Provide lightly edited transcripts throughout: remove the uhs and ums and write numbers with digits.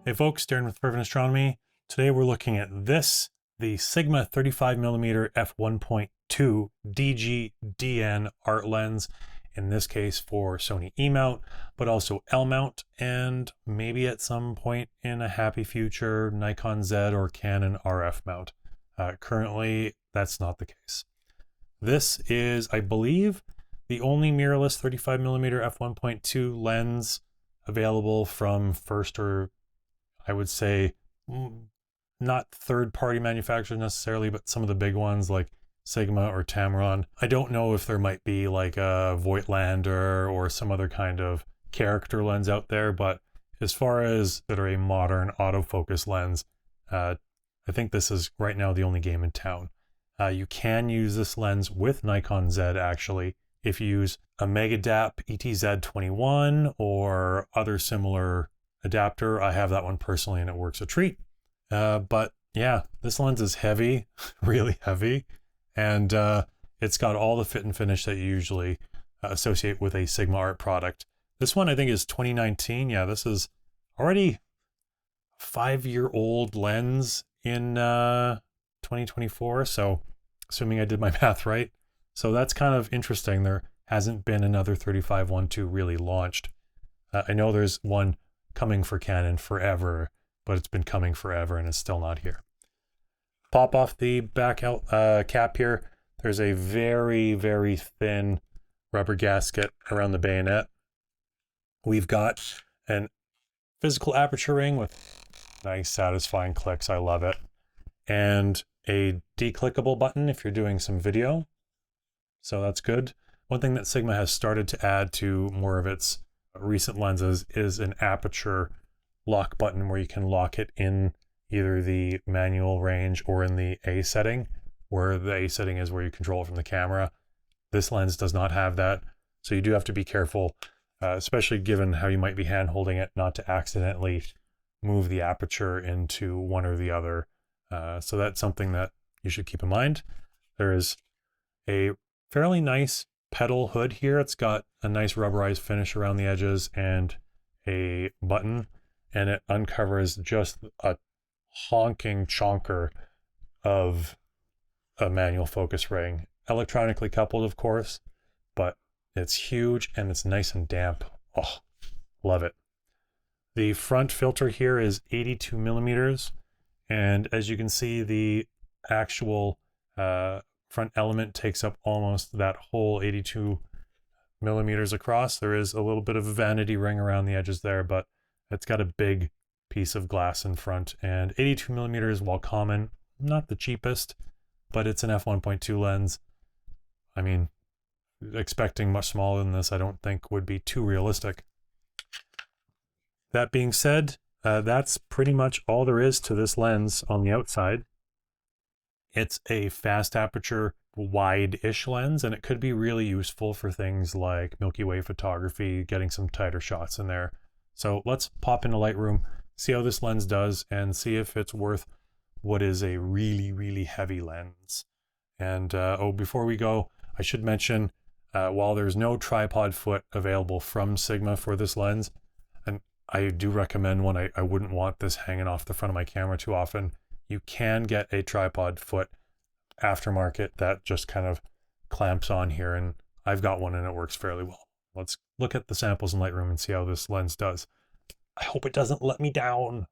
Hey folks, Darren with Fervent Astronomy. Today we're looking at this, the Sigma 35mm F1.2 DG DN ART lens, in this case for Sony E mount, but also L mount, and maybe at some point in a happy future, Nikon Z or Canon RF mount. Currently, that's not the case. This is, I believe, the only mirrorless 35mm f1.2 lens available from first, or I would say not third-party manufacturers necessarily, but some of the big ones like Sigma or Tamron. I don't know if there might be like a Voigtlander or some other kind of character lens out there, but as far as that are a modern autofocus lens, I think this is right now the only game in town. You can use this lens with Nikon Z actually, if you use a Megadap ETZ21 or other similar adapter. I have that one personally and it works a treat. But yeah, this lens is heavy, really heavy, and it's got all the fit and finish that you usually associate with a Sigma art product. This one I think is 2019. Yeah, this is already a 5-year-old lens in 2024. So assuming I did my math right. So that's kind of interesting. There hasn't been another 35-1.2 really launched. I know there's one coming for Canon forever, but it's been coming forever and it's still not here. Pop off the back out cap here. There's a very, very thin rubber gasket around the bayonet. We've got an physical aperture ring with nice satisfying clicks. I love it. And a declickable button if you're doing some video. So that's good. One thing that Sigma has started to add to more of its recent lenses is an aperture lock button where you can lock it in either the manual range or in the A setting, where the A setting is where you control it from the camera. This lens does not have that, so you do have to be careful, especially given how you might be hand holding it, not to accidentally move the aperture into one or the other. So that's something that you should keep in mind. There is a fairly nice pedal hood here. It's got a nice rubberized finish around the edges and a button, and it uncovers just a honking chonker of a manual focus ring. Electronically coupled, of course, but it's huge and it's nice and damp. Oh, love it. The front filter here is 82 millimeters. And as you can see, the actual front element takes up almost that whole 82 millimeters across. There is a little bit of a vanity ring around the edges there, but it's got a big piece of glass in front. And 82 millimeters, while common, not the cheapest, but it's an f1.2 lens. I mean, expecting much smaller than this, I don't think would be too realistic. That being said, that's pretty much all there is to this lens on the outside. It's a fast aperture, wide-ish lens, and it could be really useful for things like Milky Way photography, getting some tighter shots in there. So let's pop into Lightroom, see how this lens does, and see if it's worth what is a really, really heavy lens. And before we go, I should mention, while there's no tripod foot available from Sigma for this lens, and I do recommend one. I wouldn't want this hanging off the front of my camera too often. You can get a tripod foot aftermarket that just kind of clamps on here, and I've got one and it works fairly well. Let's look at the samples in Lightroom and see how this lens does. I hope it doesn't let me down.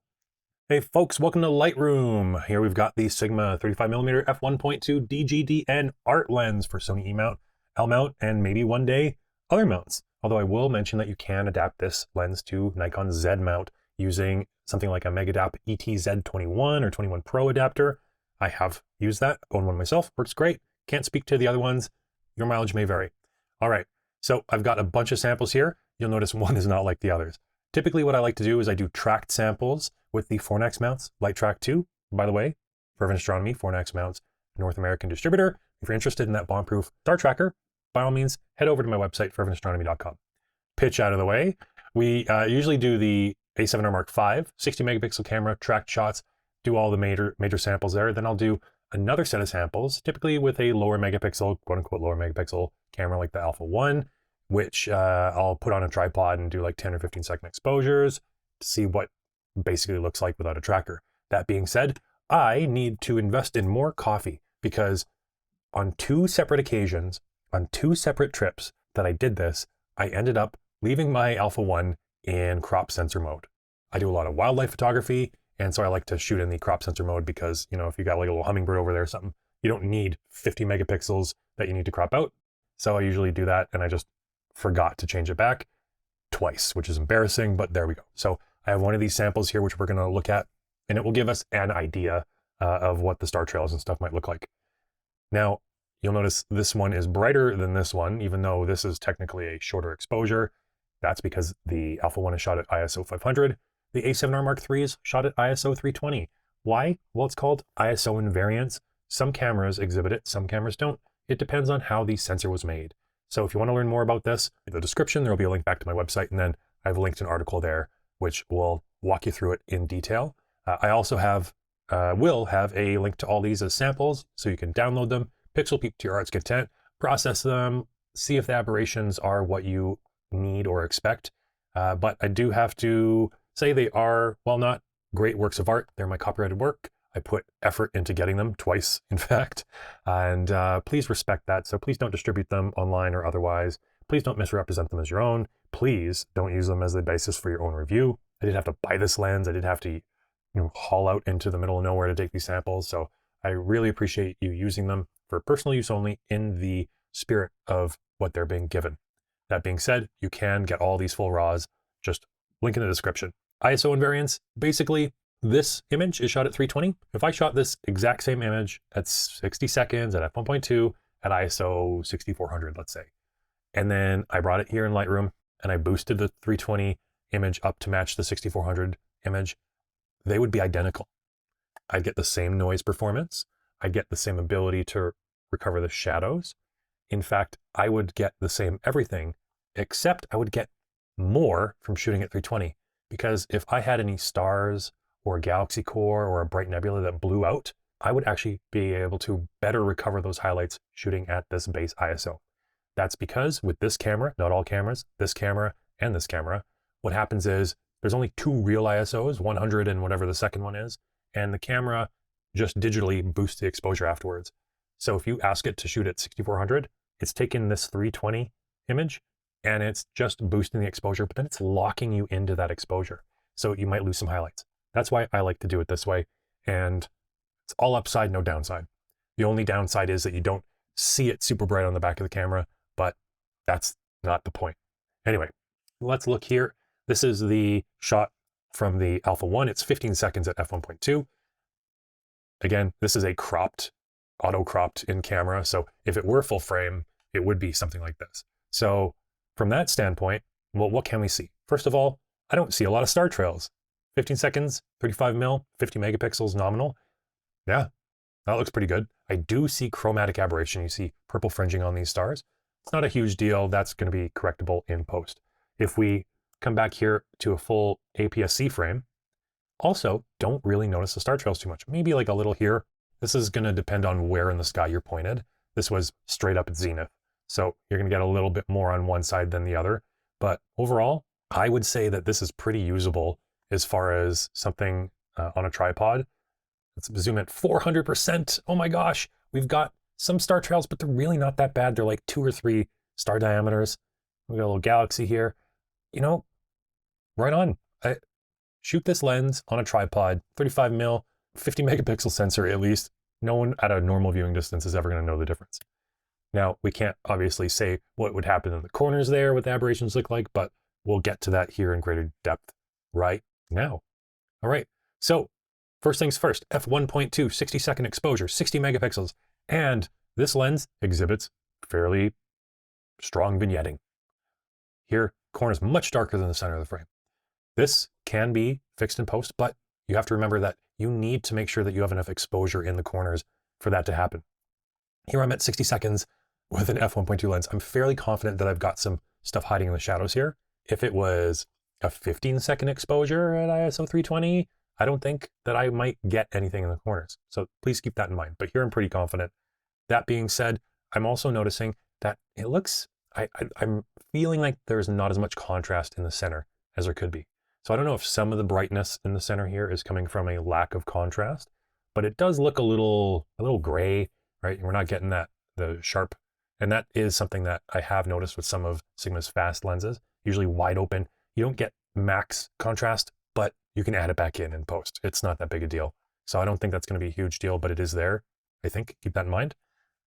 Hey folks, welcome to Lightroom. Here we've got the Sigma 35mm f1.2 DG DN ART lens for Sony E mount, L mount, and maybe one day other mounts. Although I will mention that you can adapt this lens to Nikon Z mount using something like a Megadap ETZ21 or 21 Pro adapter. I have used that, own one myself, works great. Can't speak to the other ones. Your mileage may vary. All right, so I've got a bunch of samples here. You'll notice one is not like the others. Typically what I like to do is I do tracked samples with the Fornax Mounts LighTrack II. By the way, Fervent Astronomy, Fornax Mounts, North American distributor. If you're interested in that bomb-proof star tracker, by all means, head over to my website, ferventastronomy.com. Pitch out of the way. We usually do the A7R Mark V, 60 megapixel camera, tracked shots, do all the major samples there. Then I'll do another set of samples, typically with a lower megapixel, quote unquote lower megapixel camera like the Alpha 1, which I'll put on a tripod and do like 10 or 15 second exposures to see what basically looks like without a tracker. That being said, I need to invest in more coffee because on 2 separate occasions, on 2 separate trips that I did this, I ended up leaving my Alpha 1 in crop sensor mode. I do a lot of wildlife photography, and so I like to shoot in the crop sensor mode because, you know, if you got like a little hummingbird over there or something, you don't need 50 megapixels that you need to crop out. So I usually do that, and I just forgot to change it back twice, which is embarrassing, but there we go. So I have one of these samples here, which we're going to look at, and it will give us an idea of what the star trails and stuff might look like. Now, you'll notice this one is brighter than this one, even though this is technically a shorter exposure. That's because the Alpha 1 is shot at ISO 500. The A7R Mark III is shot at ISO 320. Why? Well, it's called ISO invariance. Some cameras exhibit it, some cameras don't. It depends on how the sensor was made. So if you want to learn more about this, in the description, there will be a link back to my website, and then I've linked an article there, which will walk you through it in detail. I also will have a link to all these as samples, so you can download them, pixel peep to your heart's content, process them, see if the aberrations are what you need or expect. But I do have to say they are, while not great works of art, they're my copyrighted work. I put effort into getting them, twice in fact, and please respect that. So please don't distribute them online or otherwise. Please don't misrepresent them as your own. Please don't use them as the basis for your own review. I did have to buy this lens. I did have to, haul out into the middle of nowhere to take these samples. So I really appreciate you using them for personal use only in the spirit of what they're being given. That being said, you can get all these full RAWs, just link in the description. ISO invariance, basically, this image is shot at 320. If I shot this exact same image at 60 seconds at f1.2 at ISO 6400, let's say, and then I brought it here in Lightroom and I boosted the 320 image up to match the 6400 image, they would be identical. I'd get the same noise performance. I'd get the same ability to recover the shadows. In fact, I would get the same everything, except I would get more from shooting at 320. Because if I had any stars or a galaxy core or a bright nebula that blew out, I would actually be able to better recover those highlights shooting at this base ISO. That's because with this camera, not all cameras, this camera and this camera, what happens is there's only 2 real ISOs, 100 and whatever the second one is, and the camera just digitally boosts the exposure afterwards. So if you ask it to shoot at 6400, it's taking this 320 image and it's just boosting the exposure, but then it's locking you into that exposure. So you might lose some highlights. That's why I like to do it this way. And it's all upside, no downside. The only downside is that you don't see it super bright on the back of the camera, but that's not the point. Anyway, let's look here. This is the shot from the Alpha 1. It's 15 seconds at f1.2. Again, this is a cropped, auto-cropped in camera. So if it were full frame, it would be something like this. So from that standpoint, well, what can we see? First of all, I don't see a lot of star trails. 15 seconds, 35 mil, 50 megapixels nominal. Yeah, that looks pretty good. I do see chromatic aberration. You see purple fringing on these stars. It's not a huge deal. That's going to be correctable in post. If we come back here to a full APS-C frame, also don't really notice the star trails too much. Maybe like a little here. This is going to depend on where in the sky you're pointed. This was straight up at zenith. So you're going to get a little bit more on one side than the other. But overall, I would say that this is pretty usable as far as something on a tripod. Let's zoom at 400%. Oh my gosh, we've got some star trails, but they're really not that bad. They're like 2 or 3 star diameters. We got a little galaxy here. Right on. Shoot this lens on a tripod, 35 mil, 50 megapixel sensor at least. No one at a normal viewing distance is ever going to know the difference. Now, we can't obviously say what would happen in the corners there, what the aberrations look like, but we'll get to that here in greater depth right now. All right, so first things first, f1.2, 60-second exposure, 60 megapixels, and this lens exhibits fairly strong vignetting. Here, corner's much darker than the center of the frame. This can be fixed in post, but you have to remember that you need to make sure that you have enough exposure in the corners for that to happen. Here I'm at 60 seconds with an f1.2 lens. I'm fairly confident that I've got some stuff hiding in the shadows here. If it was a 15-second exposure at ISO 320, I don't think that I might get anything in the corners. So please keep that in mind. But here I'm pretty confident. That being said, I'm also noticing that it looks, I'm feeling like there's not as much contrast in the center as there could be. So I don't know if some of the brightness in the center here is coming from a lack of contrast, but it does look a little gray, right? We're not getting the sharp, and that is something that I have noticed with some of Sigma's fast lenses, usually wide open. You don't get max contrast, but you can add it back in post. It's not that big a deal. So I don't think that's going to be a huge deal, but it is there, I think. Keep that in mind.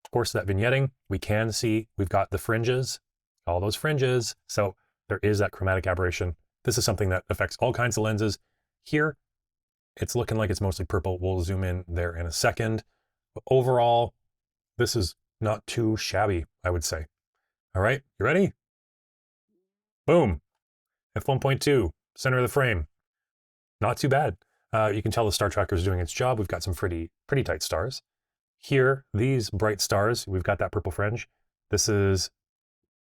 Of course, that vignetting, we can see we've got the fringes, all those fringes. So there is that chromatic aberration. This is something that affects all kinds of lenses. Here, it's looking like it's mostly purple. We'll zoom in there in a second. But overall, this is not too shabby, I would say. All right, you ready? Boom. F1.2, center of the frame. Not too bad. You can tell the star tracker is doing its job. We've got some pretty tight stars. Here, these bright stars, we've got that purple fringe. This is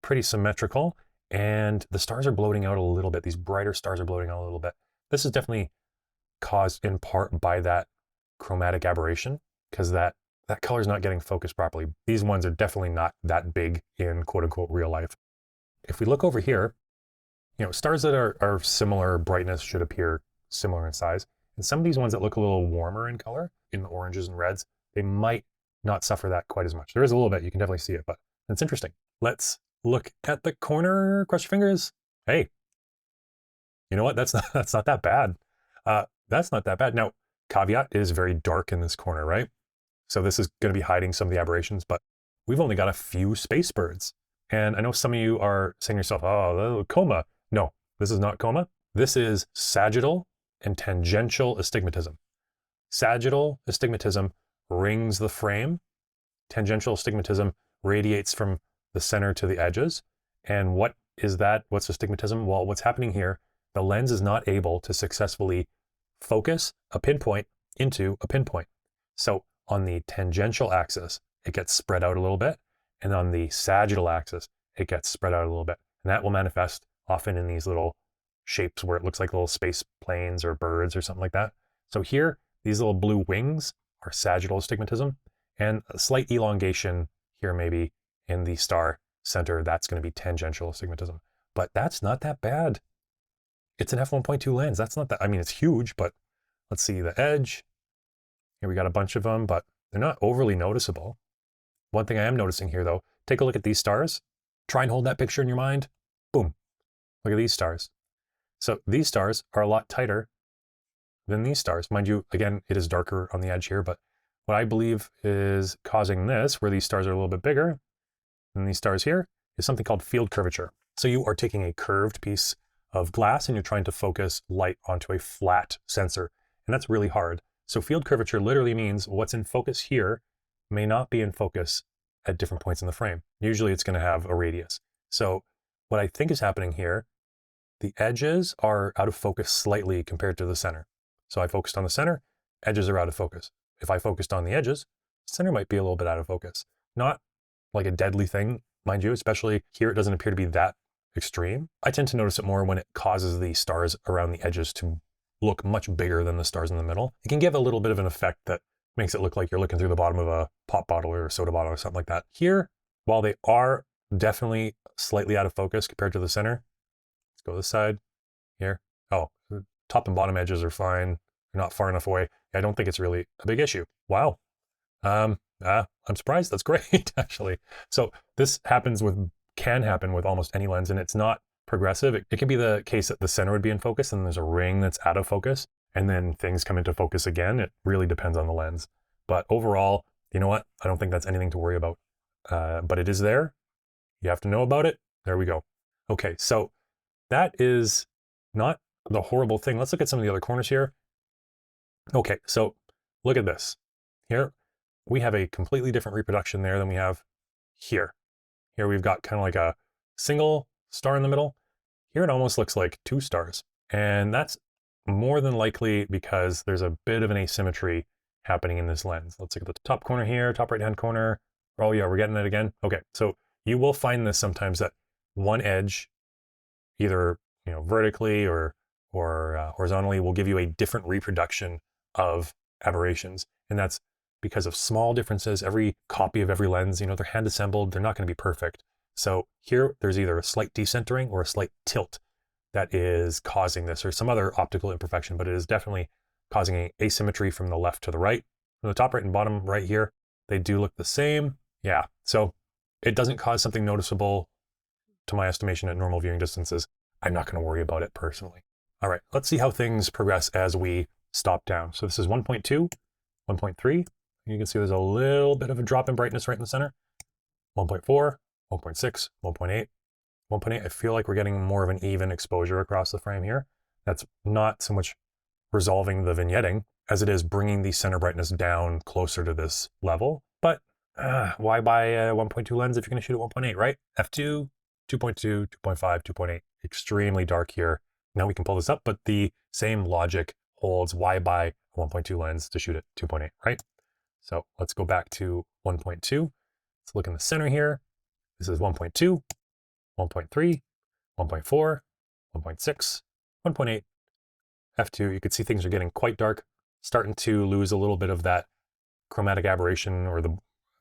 pretty symmetrical, and the stars are bloating out a little bit. These brighter stars are bloating out a little bit. This is definitely caused in part by that chromatic aberration, because that color is not getting focused properly. These ones are definitely not that big in quote unquote real life. If we look over here, you know, stars that are similar brightness should appear similar in size. And some of these ones that look a little warmer in color, in the oranges and reds, they might not suffer that quite as much. There is a little bit, you can definitely see it, but it's interesting. Let's look at the corner, cross your fingers. Hey, you know what? That's not that bad. That's not that bad. Now, caveat, it is very dark in this corner, right? So this is going to be hiding some of the aberrations, but we've only got a few space birds. And I know some of you are saying to yourself, oh, coma. No, this is not coma. This is sagittal and tangential astigmatism. Sagittal astigmatism rings the frame. Tangential astigmatism radiates from the center to the edges. And what is that? What's astigmatism? Well, what's happening here, the lens is not able to successfully focus a pinpoint into a pinpoint. So on the tangential axis, it gets spread out a little bit. And on the sagittal axis, it gets spread out a little bit. And that will manifest often in these little shapes where it looks like little space planes or birds or something like that. So here, these little blue wings are sagittal astigmatism, and a slight elongation here maybe in the star center, that's going to be tangential astigmatism. But that's not that bad. It's an f1.2 lens. That's not that, I mean, it's huge, but let's see the edge. Here we got a bunch of them, but they're not overly noticeable. One thing I am noticing here though, take a look at these stars. Try and hold that picture in your mind. Boom. Look at these stars. So these stars are a lot tighter than these stars. Mind you, again, it is darker on the edge here, but what I believe is causing this, where these stars are a little bit bigger than these stars here, is something called field curvature. So you are taking a curved piece of glass and you're trying to focus light onto a flat sensor, and that's really hard. So field curvature literally means what's in focus here may not be in focus at different points in the frame. Usually it's going to have a radius. So what I think is happening here, the edges are out of focus slightly compared to the center. So I focused on the center, edges are out of focus. If I focused on the edges, center might be a little bit out of focus. Not like a deadly thing, mind you, especially here it doesn't appear to be that extreme. I tend to notice it more when it causes the stars around the edges to look much bigger than the stars in the middle. It can give a little bit of an effect that makes it look like you're looking through the bottom of a pop bottle or a soda bottle or something like that. Here, while they are definitely slightly out of focus compared to the center, let's go this side here. Oh, the top and bottom edges are fine. They're not far enough away. I don't think it's really a big issue. Wow. I'm surprised. That's great, actually. So this can happen with almost any lens, and it's not progressive. It can be the case that the center would be in focus and there's a ring that's out of focus, and then things come into focus again. It really depends on the lens. But overall, you know what? I don't think that's anything to worry about. But it is there. You have to know about it. There we go. Okay, so that is not the horrible thing. Let's look at some of the other corners here. Okay, so look at this. Here, we have a completely different reproduction there than we have here. Here we've got kind of like a single star in the middle. Here it almost looks like two stars. And that's more than likely because there's a bit of an asymmetry happening in this lens. Let's look at the top corner here, top right-hand corner. Oh yeah, we're getting it again. Okay, so you will find this sometimes that one edge, either vertically or horizontally, will give you a different reproduction of aberrations. And that's because of small differences. Every copy of every lens, they're hand assembled, they're not going to be perfect. So here there's either a slight decentering or a slight tilt. that is causing this, or some other optical imperfection, but it is definitely causing an asymmetry from the left to the right. From the top right and bottom right here, they do look the same. Yeah, so it doesn't cause something noticeable to my estimation at normal viewing distances. I'm not going to worry about it personally. All right, let's see how things progress as we stop down. So this is 1.2, 1.3. You can see there's a little bit of a drop in brightness right in the center. 1.4, 1.6, 1.8, 1.8. I feel like we're getting more of an even exposure across the frame here. That's not so much resolving the vignetting as it is bringing the center brightness down closer to this level. But why buy a 1.2 lens if you're going to shoot at 1.8, right? F2, 2.2, 2.5, 2.8. Extremely dark here. Now we can pull this up, but the same logic holds. Why buy a 1.2 lens to shoot at 2.8, right? So let's go back to 1.2. Let's look in the center here. This is 1.2, 1.3, 1.4, 1.6, 1.8, F2. You can see things are getting quite dark, starting to lose a little bit of that chromatic aberration, or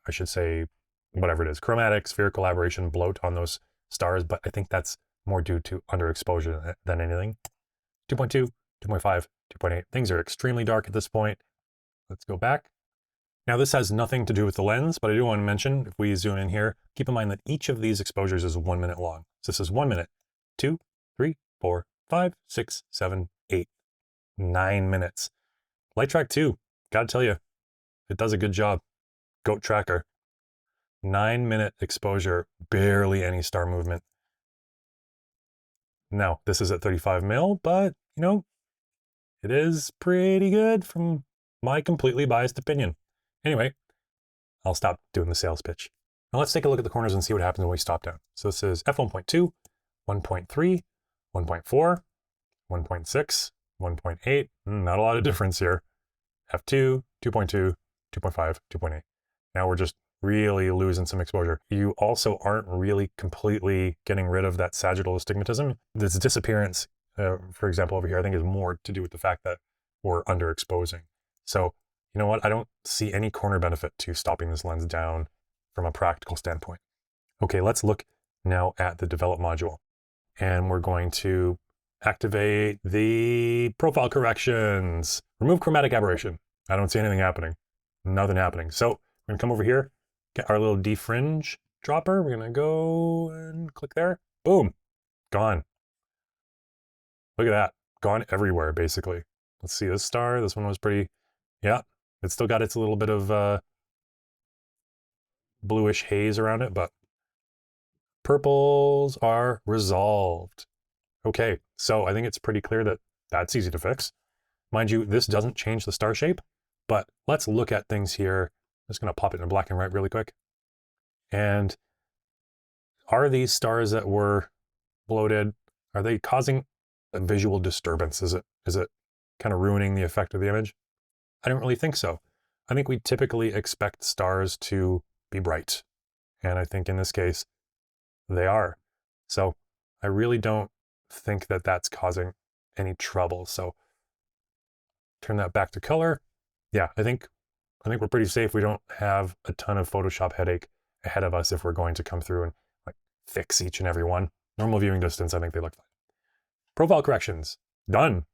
I should say, whatever it is, chromatic, spherical aberration bloat on those stars, but I think that's more due to underexposure than anything. 2.2, 2.5, 2.8. Things are extremely dark at this point. Let's go back. Now this has nothing to do with the lens, but I do want to mention, if we zoom in here, keep in mind that each of these exposures is 1 minute long. So this is 1 minute, 2, 3, 4, 5, 6, 7, 8, 9 minutes. LighTrack II, gotta tell you, it does a good job. Goat tracker. 9 minute exposure, barely any star movement. Now, this is at 35 mil, but you know, it is pretty good from my completely biased opinion. Anyway, I'll stop doing the sales pitch. Now let's take a look at the corners and see what happens when we stop down. So this is f1.2, 1.3, 1.4, 1.6, 1.8. Not a lot of difference here. f2, 2.2, 2.5, 2.8. Now we're just really losing some exposure. You also aren't really completely getting rid of that sagittal astigmatism. This disappearance, for example, over here, I think is more to do with the fact that we're underexposing. So you know what? I don't see any corner benefit to stopping this lens down from a practical standpoint. Okay, let's look now at the develop module. And we're going to activate the profile corrections. Remove chromatic aberration. I don't see anything happening. Nothing happening. So we're gonna come over here, get our little defringe dropper. We're gonna go and click there. Boom, gone. Look at that, gone everywhere, basically. Let's see this star. This one was pretty, yeah. It's still got its little bit of bluish haze around it, but purples are resolved. Okay, so I think it's pretty clear that that's easy to fix. Mind you, this doesn't change the star shape, but let's look at things here. I'm just gonna pop it in black and white really quick. And are these stars that were bloated, are they causing a visual disturbance? Is it kind of ruining the effect of the image? I don't really think so. I think we typically expect stars to be bright. And I think in this case, they are. So I really don't think that that's causing any trouble. So turn that back to color. Yeah, I think we're pretty safe. We don't have a ton of Photoshop headache ahead of us if we're going to come through and like fix each and every one. Normal viewing distance, I think they look fine. Profile corrections, done.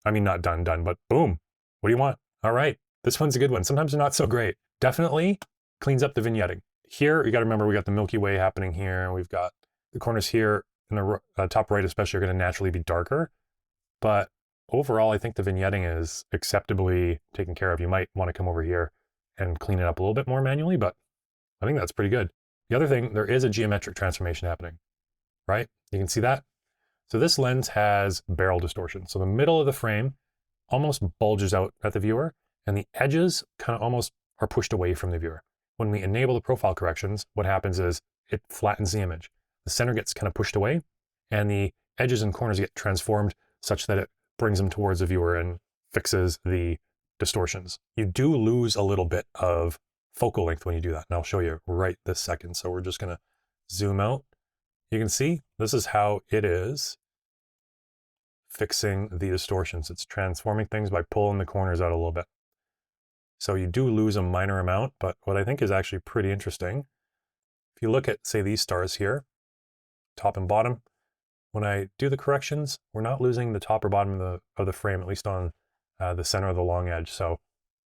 I mean, not done, but boom. What do you want? All right, this one's a good one. Sometimes they're not so great. Definitely cleans up the vignetting. Here, you got to remember we got the Milky Way happening here. We've got the corners here in the top right especially are going to naturally be darker. But overall, I think the vignetting is acceptably taken care of. You might want to come over here and clean it up a little bit more manually, but I think that's pretty good. The other thing, there is a geometric transformation happening, right? You can see that. So this lens has barrel distortion. So the middle of the frame almost bulges out at the viewer, and the edges kind of almost are pushed away from the viewer. When we enable the profile corrections, what happens is it flattens the image. The center gets kind of pushed away, and the edges and corners get transformed such that it brings them towards the viewer and fixes the distortions. You do lose a little bit of focal length when you do that, and I'll show you right this second. So we're just gonna zoom out. You can see this is how it is fixing the distortions. It's transforming things by pulling the corners out a little bit. So you do lose a minor amount, but what I think is actually pretty interesting, if you look at, say, these stars here, top and bottom, when I do the corrections, we're not losing the top or bottom of the frame, at least on the center of the long edge. So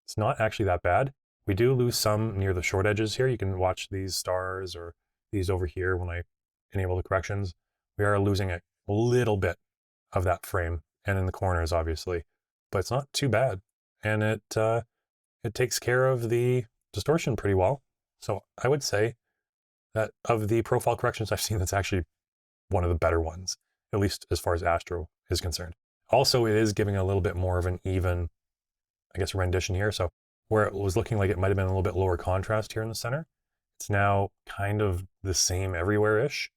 it's not actually that bad. We do lose some near the short edges here. You can watch these stars or these over here when I enable the corrections. We are losing a little bit of that frame and in the corners, obviously, but it's not too bad. And it takes care of the distortion pretty well. So I would say that of the profile corrections I've seen, that's actually one of the better ones, at least as far as Astro is concerned. Also, it is giving a little bit more of an even, I guess, rendition here. So where it was looking like it might have been a little bit lower contrast here in the center, it's now kind of the same everywhere-ish.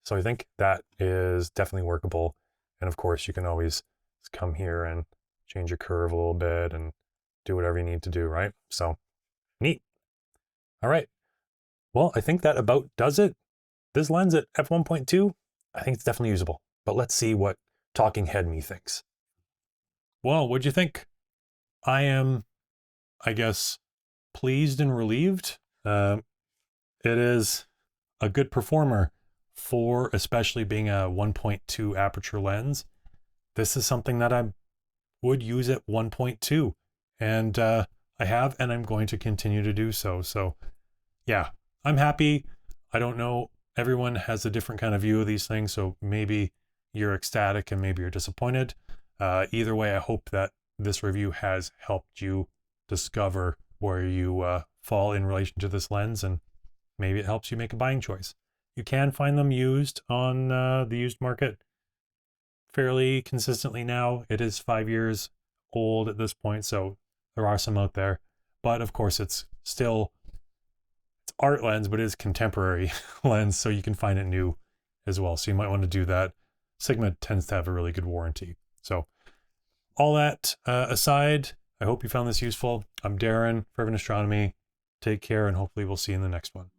So I think that is definitely workable. And of course, you can always come here and change your curve a little bit and do whatever you need to do, right? So neat. All right. Well, I think that about does it. This lens at f1.2, I think it's definitely usable, but let's see what talking head me thinks. Well, what'd you think? I am, I guess, pleased and relieved. It is a good performer for especially being a 1.2 aperture lens. This is something that I would use at 1.2, and I have, and I'm going to continue to do so. So yeah, I'm happy. I don't know, everyone has a different kind of view of these things, so maybe you're ecstatic and maybe you're disappointed. Either way, I hope that this review has helped you discover where you fall in relation to this lens, and maybe it helps you make a buying choice. You can find them used on the used market fairly consistently now. It is 5 years old at this point, so there are some out there. But of course, it's still, it's art lens, but it is contemporary lens, so you can find it new as well. So you might want to do that. Sigma tends to have a really good warranty. So all that aside, I hope you found this useful. I'm Darren, Fervent Astronomy. Take care, and hopefully we'll see you in the next one.